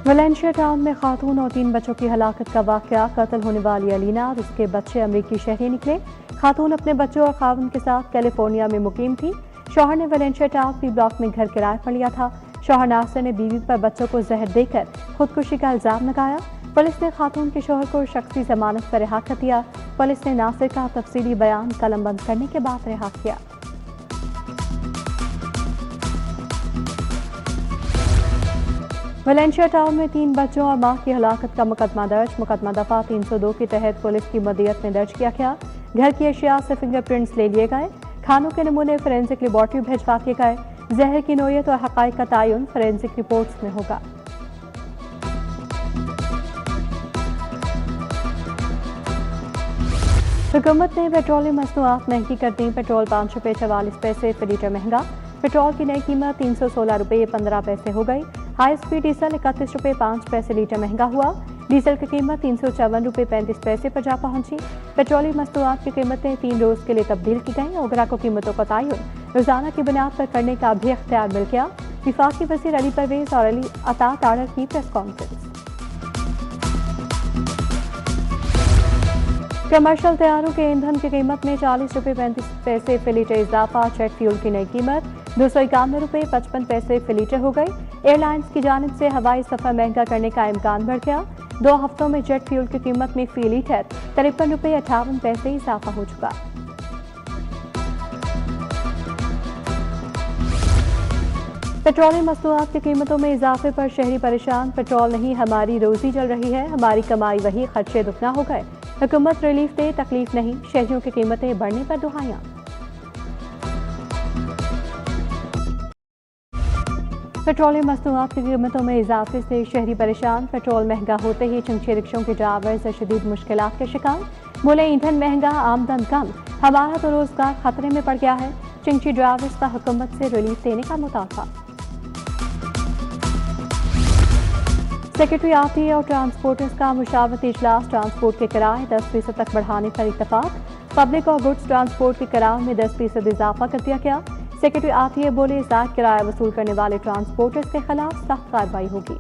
Valencia town में खातून और 3 बच्चों की हलाकत का वाकया। कत्ल होने वाली अलीना और उसके बच्चे अमरीकी शहरी निकले। खातून अपने बच्चों और खाविन के साथ कैलिफोर्निया में मुकीम थी। शौहर ने वलेंशिया टाउन पी ब्लॉक में घर किराए पर लिया था। शौहर नासिर ने बीवी पर बच्चों को जहर देकर खुदकुशी का इल्जाम लगाया। पुलिस ने खातून के शौहर को शख्सी जमानत पर रिहा कर दिया। पुलिस ने नासिर का तफसीली बयान कलमबंद करने के बाद रिहा किया। वलेंशिया टाउन में 3 बच्चों और मां की हलाकत का मुकदमा दर्ज। मुकदमा दफा 302 के तहत पुलिस की मदीयत में दर्ज किया गया। घर की अशिया से फिंगरप्रिंट्स ले लिए गए। खानों के नमूने फोरेंसिक लेबॉर्ट्री भिजवा दिए गए। जहर की नोयत और हकाइक का तयन फोरेंसिक रिपोर्ट्स में होगा। हुकूमत ने पेट्रोलियम मसनूआत महंगी कर दी। पेट्रोल 5 रुपये 44 पैसे फी लीटर महंगा। पेट्रोल की नई कीमत 316 रुपये 15 पैसे हो गई। हाई स्पीड डीजल 31 रुपये 5 पैसे लीटर महंगा हुआ। डीजल की कीमत 354 रुपये 35 पैसे पर जा पहुंची। पेट्रोलियम मसनूआत की कीमतें 3 रोज के लिए तब्दील की गई और ग्राहकों कीमतों का तयन रोजाना की बुनियाद पर करने का भी इख्तियार मिल गया। वफाकी वज़ीर अली परवेज और अली अता तारर की प्रेस कॉन्फ्रेंस। कमर्शियल तैयारों के ईंधन की कीमत में 40 रुपये 35 पैसे फी लीटर इजाफा। जेट फ्यूल की नई कीमत 291 रुपये 55 पैसे फी लीटर हो गई। एयरलाइंस की जानिब से हवाई सफर महंगा करने का इम्कान बढ़ गया। 2 हफ्तों में जेट फ्यूल की कीमत में फी लीटर 53 रुपये 58 पैसे इजाफा हो चुका। पेट्रोलियम मसनूआत की कीमतों में इजाफे पर शहरी परेशान। पेट्रोल नहीं हमारी रोजी जल रही है, हमारी कमाई वही, खर्चे दुगना हो गए। हुकूमत रिलीफ दे, तकलीफ नहीं। शहरियों की कीमतें बढ़ने पर दुहाइयां। पेट्रोलियम मसनूआत की कीमतों में इजाफे से शहरी परेशान। पेट्रोल महंगा होते ही चंचे रिक्शों के ड्राइवर्स शदीद मुश्किलात के शिकार। बोले ईंधन महंगा, आमदन कम, हमारा तो रोजगार खतरे में पड़ गया है। चिंची ड्राइवर्स का हुकूमत से रिलीफ देने का मुतालबा। सेक्रेटरी आती और ट्रांसपोर्टर्स का मुशावरती इजलास। ट्रांसपोर्ट के किराए 10% तक बढ़ाने पर इत्तफाक। पब्लिक और गुड्स ट्रांसपोर्ट के किराए में 10% इजाफा कर दिया गया। सेक्रेटरी आती बोले ज़ायद किराया वसूल करने वाले ट्रांसपोर्टर्स के खिलाफ सख्त कार्रवाई होगी।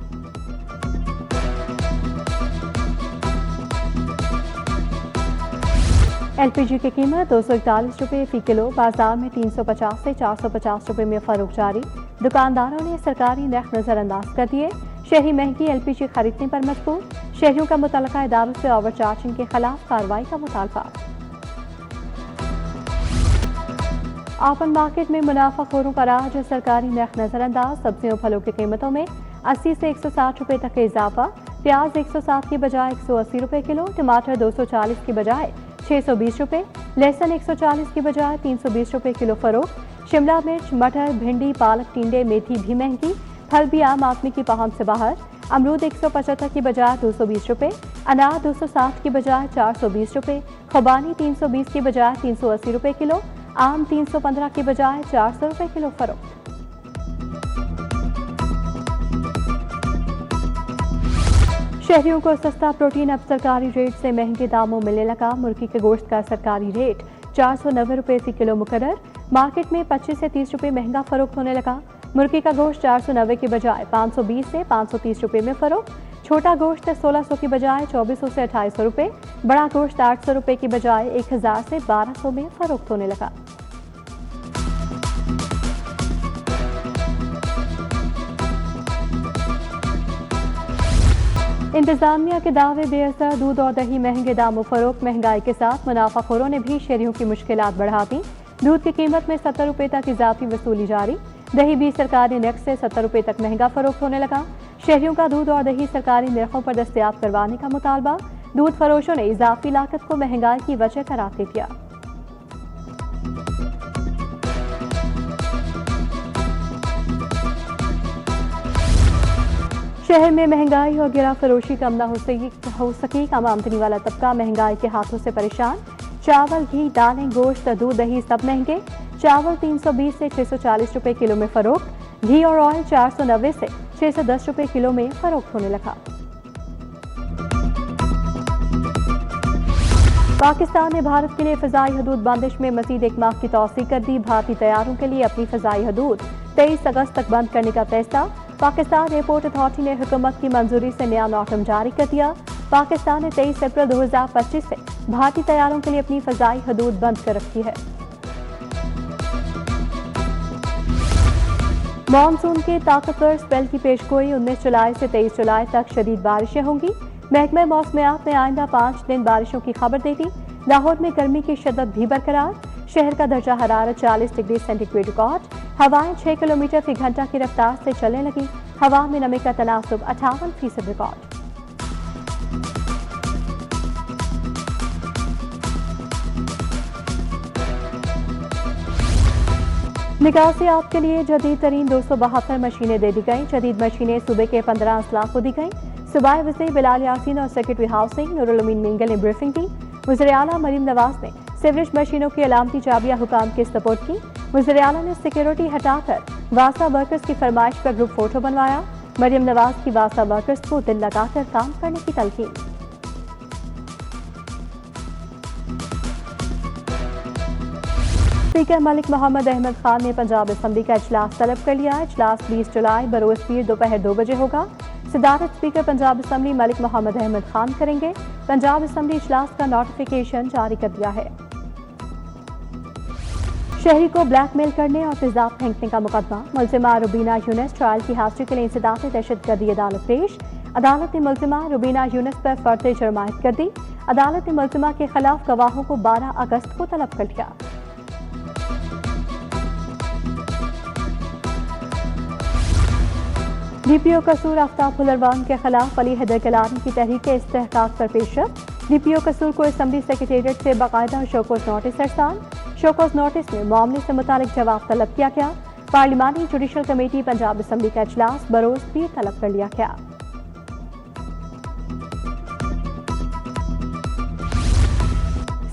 एलपीजी की कीमत 241 रुपये फी किलो। बाजार में 350 से 450 रुपये में फरोख्त जारी। दुकानदारों ने सरकारी नर्ख नजरअंदाज कर दिए। शहरी महंगी एलपीजी खरीदने पर मजबूर। शहरियों का मुतल्लिका इदारों से ओवरचार्जिंग के खिलाफ कार्रवाई का मुतालबा। ओपन मार्केट में मुनाफाखोरों का राज। सरकारी नर्ख नजरअंदाज। सब्जियों फलों की कीमतों में 80 से 160 रुपये तक का इजाफा। प्याज 107 की बजाय 180 रुपये किलो। टमाटर 240 की बजाय 620 रुपये। लहसुन 140 की बजाय 320 रुपये किलो फरोख्त। शिमला मिर्च, मटर, भिंडी, पालक, टिंडे, मेथी भी महंगी। फल भी आम आदमी की पहुंच से बाहर। अमरूद 175 की बजाय 220 रुपये। अनार 260 की बजाय 420 रुपये। खुबानी 320 की बजाय 380 रुपये किलो। आम 315 की बजाय 400 रुपये किलो फरोख्त। शहरियों को सस्ता प्रोटीन अब सरकारी रेट से महंगे दामों मिलने लगा। मुर्गी के गोश्त का सरकारी रेट 490 रुपये फी किलो मुकर्रर। मार्केट में 25 से 30 रुपये महंगा फरोख्त होने लगा। मुर्गी का गोश्त 490 की बजाय 520 से 530 रुपये में फरोख्त। छोटा गोश्त 1600 की बजाय 2400 से 2800 रुपये। बड़ा गोश्त 800 रुपये की बजाय 1000 से 1200 में फरोख्त होने लगा। इंतजामिया के दावे बेअसर। दूध और दही महंगे दामों फरोख्त। महंगाई के साथ मुनाफाखोरों ने भी शहरियों की मुश्किलात बढ़ा दी। दूध की कीमत में 70 रुपये तक इजाफी वसूली जारी। दही भी सरकारी नर्ख से 70 रुपये तक महंगा फरोख्त होने लगा। शहरियों का दूध और दही सरकारी नर्खों पर दस्तयाब करवाने का मुतालबा। दूध फरोशों ने इजाफी लागत को महंगाई की वजह करार दे दिया। शहर में महंगाई और गिरा फरोशी कम न हो सकी। कम आमदनी वाला तबका महंगाई के हाथों से परेशान। चावल, घी, दालें, गोश्त, दूध, दही सब महंगे। चावल 320 से 640 रुपये किलो में फरोख्त। घी और ऑयल 490 से 610 रुपये किलो में फरोख्त होने लगा। पाकिस्तान ने भारत के लिए फ़ज़ाई हदूद बंदिश में मज़ीद 1 माह की तौसीक कर दी। भारतीय तैयारों के लिए अपनी फ़ज़ाई हदूद 23 अगस्त तक बंद करने का फैसला। पाकिस्तान एयरपोर्ट अथॉरिटी ने हुकूमत की मंजूरी से नया नोटम जारी कर दिया। पाकिस्तान ने 23 अप्रैल 2025 से भारतीय तैयारों के लिए अपनी फजाई हदूद बंद कर रखी है। मानसून के ताकतवर स्पेल की पेशगोई 19 जुलाई से 23 जुलाई तक शदीद बारिशें होंगी। महकमा मौसमियात ने आइंदा 5 दिन बारिशों की खबर दे दी। लाहौर में गर्मी की शिद्दत भी बरकरार। शहर का दर्जा हरारत 40 डिग्री सेंटीग्रेड रिकॉर्ड। हवाएं 6 किलोमीटर फी घंटा की रफ्तार से चलने लगी। हवा में नमी का तनासुब 58% रिकॉर्ड। निकाह से आप के लिए जदीद तरीन 272 मशीनें दे दी गई। जदीद मशीनें सूबे के 15 अजला को दी गई। सूबाई वज़ीर बिलाल यासीन और सेक्रेटरी हाउसिंग नूरुल अमीन मिंगल ने ब्रीफिंग की। वज़ीर आला मरीम नवाज ने सीवरेज मशीनों की अलामती चाबियां हुकाम के सपोर्ट की। वज़ीर आला ने सिक्योरिटी हटाकर वासा वर्कर्स की फरमाइश पर ग्रुप फोटो बनवाया। मरीम नवाज की वासा वर्कर्स को दिल लगाकर काम करने की तलकीन। स्पीकर मलिक मोहम्मद अहमद खान ने पंजाब असम्बली का इजलास तलब कर लिया। इजलास 20 जुलाई बरोज़ पीर दोपहर 2 बजे होगा। सदारत स्पीकर पंजाब असम्बली मलिक मोहम्मद अहमद खान करेंगे। पंजाब असम्बली इजलास का नोटिफिकेशन जारी कर दिया है। शहरी को ब्लैकमेल करने और तेजाब फेंकने का मुकदमा। मुलजिमा रुबीना यूनुस ट्रायल की हाजिरी के लिए इंसदाद दहशतगर्दी अदालत पेश। अदालत ने मुलजिमा रुबीना यूनुस पर फर्द जुर्म आयद कर दी। अदालत ने मुलजिमा के खिलाफ गवाहों को 12 अगस्त को तलब कर लिया। डीपीओ कसूर आफ्ताब फुलरवान के खिलाफ अली हैदर गिलानी की तहरीक इस्तेहकाक पर पेशरफ। डीपीओ कसूर को असम्बली सेक्रेटेरिएट से बाकायदा शोकॉज नोटिस अरसाल। शोकॉज नोटिस में मामले से मुतालिक जवाब तलब किया गया। पार्लिमानी जुडिशल कमेटी पंजाब असम्बली का इजलास बरोज़ पीर तलब कर लिया गया।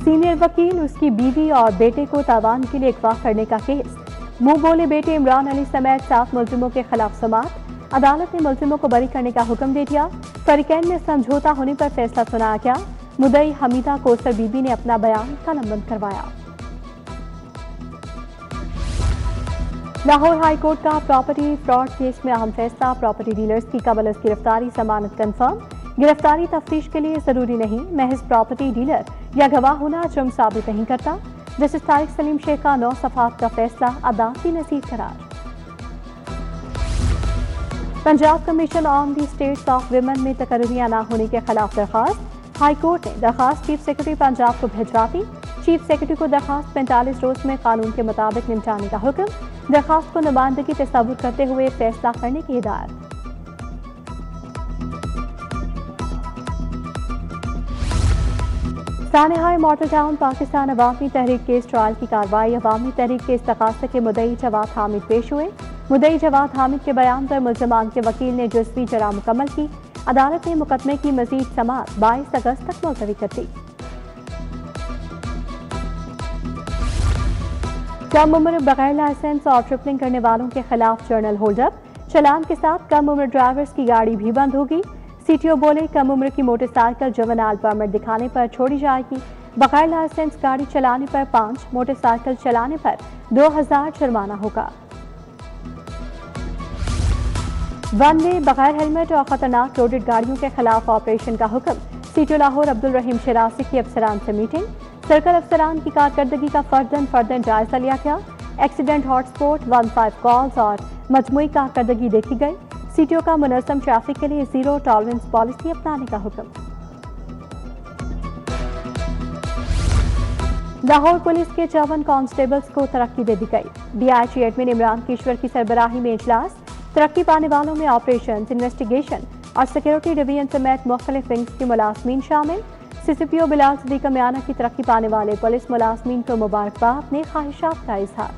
सीनियर वकील उसकी बीवी और बेटे को तावान के लिए अगवा करने का केस। मुंह बोले बेटे इमरान अली समेत 7 मुलजिमों के खिलाफ समाअत। अदालत ने मुलजिमों को बरी करने का हुक्म दे दिया। फरीकैन में समझौता होने पर फैसला सुनाया गया। मुद्दई हमीदा कोसर बीबी ने अपना बयान कलमबंद करवाया। लाहौर हाई कोर्ट का प्रॉपर्टी फ्रॉड केस में अहम फैसला। प्रॉपर्टी डीलर्स की कबल अज़ गिरफ्तारी जमानत कंफर्म। गिरफ्तारी तफ्तीश के लिए जरूरी नहीं। महज प्रॉपर्टी डीलर या गवाह होना जुर्म साबित नहीं करता। जस्टिस तारिक सलीम शेख का 9 सफ़ात का फैसला अदालती नसीब करार। Punjab commission on the states of women में तकर्रियां न होने के खिलाफ दरखास्त। हाई कोर्ट ने दरखास्त चीफ सेक्रेटरी पंजाब को भिजवा दी। चीफ सेक्रेटरी को दरखास्त 45 रोज में कानून के मुताबिक निपटाने का हुक्म। दरखास्त को नुमाइंदगी तस्वुर करते हुए फैसला करने की हिदायत। सानेहाय मॉडल टाउन पाकिस्तान अवामी तहरीक केस ट्रायल की कार्रवाई। अवामी तहरीक के इस्तगासे के मुद्दई जवाद हामिद पेश हुए। मुद्दई जवाद हामिद के बयान पर मुल्ज़मान के वकील ने जुज़वी जरा मुकम्मल की। अदालत ने मुकदमे की मजीद समाअत 22 अगस्त तक मुलतवी कर दी। कम उम्र बगैर लाइसेंस और ट्रिपलिंग करने वालों के खिलाफ जर्नल होल्डअप। चलान के साथ कम उम्र ड्राइवर्स की गाड़ी भी बंद होगी। सीटीओ बोले कम उम्र की मोटरसाइकिल जुवेनाइल परमिट दिखाने पर छोड़ी जाएगी। बगैर लाइसेंस गाड़ी चलाने पर 5, मोटरसाइकिल चलाने पर 2000 जुर्माना होगा। वन वे बगैर हेलमेट और खतरनाक लोडेड गाड़ियों के खिलाफ ऑपरेशन का हुक्म। सीटीओ लाहौर अब्दुल रहीम शरासी की अफसरान से मीटिंग। सर्कल अफसरान की कारकर्दगी का फर्दन जायजा लिया गया। एक्सीडेंट हॉटस्पॉट 15 कॉल्स और मजमूई कारकर्दगी देखी गई। सीटीओ का मुनज़्ज़म ट्रैफिक के लिए जीरो टॉलरेंस पॉलिसी अपनाने का हुक्म। लाहौर पुलिस के 54 कांस्टेबल्स को तरक्की दे दी गई। डीआईजी एडमिन इमरान किश्वर की सरबराही में इजलास। तरक्की पाने वालों में ऑपरेशन, इन्वेस्टिगेशन और सिक्योरिटी डिवीजन समेत मुख्तलिफ विंग्स के मुलाजमीन शामिल। सीसीपीओ बिलाल सदीक मियाना की तरक्की पाने वाले पुलिस मुलाजमीन को मुबारकबाद ने ख्वाहिशात का इजहार।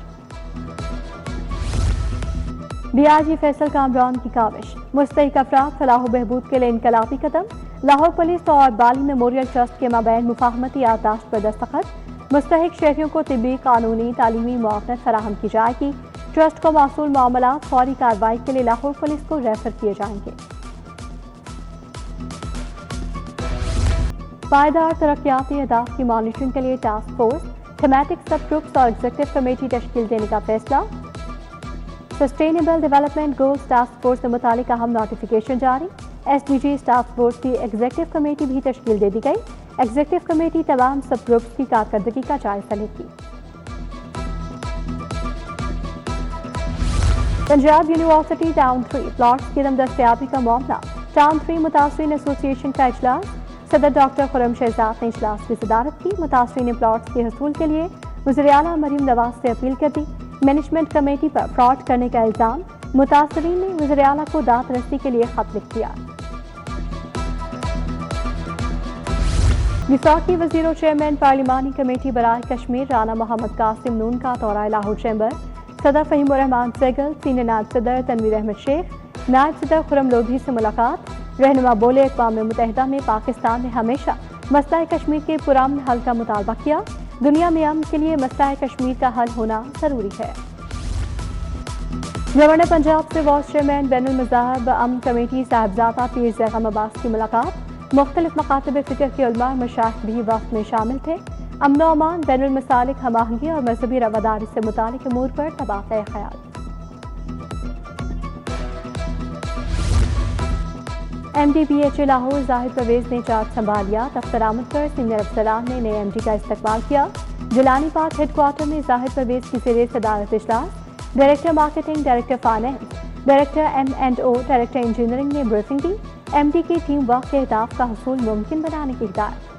डीआईजी फैसल कामरान की काविश। मुस्तहिक अफराद फलाह बहबूद के लिए इनकलाबी कदम। लाहौर पुलिस और बाली मेमोरियल ट्रस्ट के माबैन मुफाहमती याददाश्त पर दस्तखत। मुस्तहिक शहरियों को तिब्बी, कानूनी, तालीमी मुआवनत फराहम की जाएगी। ट्रस्ट को मासूल मामलात फौरी कार्रवाई के लिए लाहौर पुलिस को रेफर किए जाएंगे। पायदार तरक्याती अहदाफ की मॉनिटरिंग के लिए टास्क फोर्स, थीमैटिक सब ग्रुप्स और एग्जीक्यूटिव कमेटी तश्कील देने का फैसला। Sustainable development goals task force से मुतालिक अहम नोटिफिकेशन जारी। SDG टास्क फोर्स की एग्जीक्यूटिव कमेटी भी तश्कील दे दी गई। एग्जीक्यूटिव कमेटी तमाम सब ग्रुप्स की कारकर्दगी का जायजा लेगी। पंजाब यूनिवर्सिटी टाउन 3 प्लॉट्स की दस्तयाबी का मामला। टाउन 3 मुतासरीन एसोसिएशन का इजलास। सदर डॉक्टर खुर्रम शहजाद ने इजलास की सदारत की। मुतासरीन प्लॉट्स के हसूल के लिए वज़ीर-ए-आला मरीम नवाज से अपील कर दी। मैनेजमेंट कमेटी पर फ्रॉड करने का इल्जाम। मुतासरीन ने वज़ीर-ए-आला को दाद रस्ती के लिए खत लिख दिया। वफाकी वज़ीर और चेयरमैन पार्लिमानी कमेटी बराए कश्मीर राना मोहम्मद कासिम नून का दौरा लाहौर चैम्बर। सदर फ़हीमुर रहमान सहगल, सीनियर नायब सदर तनवीर अहमद शेख, नायब सदर खुर्रम लोधी से मुलाकात। रहनुमा बोले अक़वाम मुत्तहिदा में पाकिस्तान ने हमेशा मसला कश्मीर के पुरअमन हल का मुतालबा किया। दुनिया में अमन के लिए मसला कश्मीर का हल होना जरूरी है। गवर्नर पंजाब से वाइस चेयरमैन बैनुल मज़ाहब अमन कमेटी साहबजादा पीर ज़ैगम अब्बास की मुलाकात। मुख्तलिफ मकातब फ़िक्र के उलमा और मशाइख भी वक्त में शामिल थे। अमन और अमान, बैनुल मसालिक हमाहंगी और मजहबी रवादारी से मुतालिक अमूर पर तबादला ख्याल। MDBHA लाहौर जाहिद परवेज ने चार्ज संभालिया। दफ्तर आमद पर सीनियर अफसरान ने नए MD का इस्तकबाल किया। जिलानी पार्क हेडक्वार्टर में जाहिद परवेज की ज़ेरे सदारत इजलास। Director marketing, director finance, director M&O, director engineering ने ब्रीफिंग दी। MD की टीम वर्क के अहदाफ का हसूल मुमकिन बनाने की हिदायत।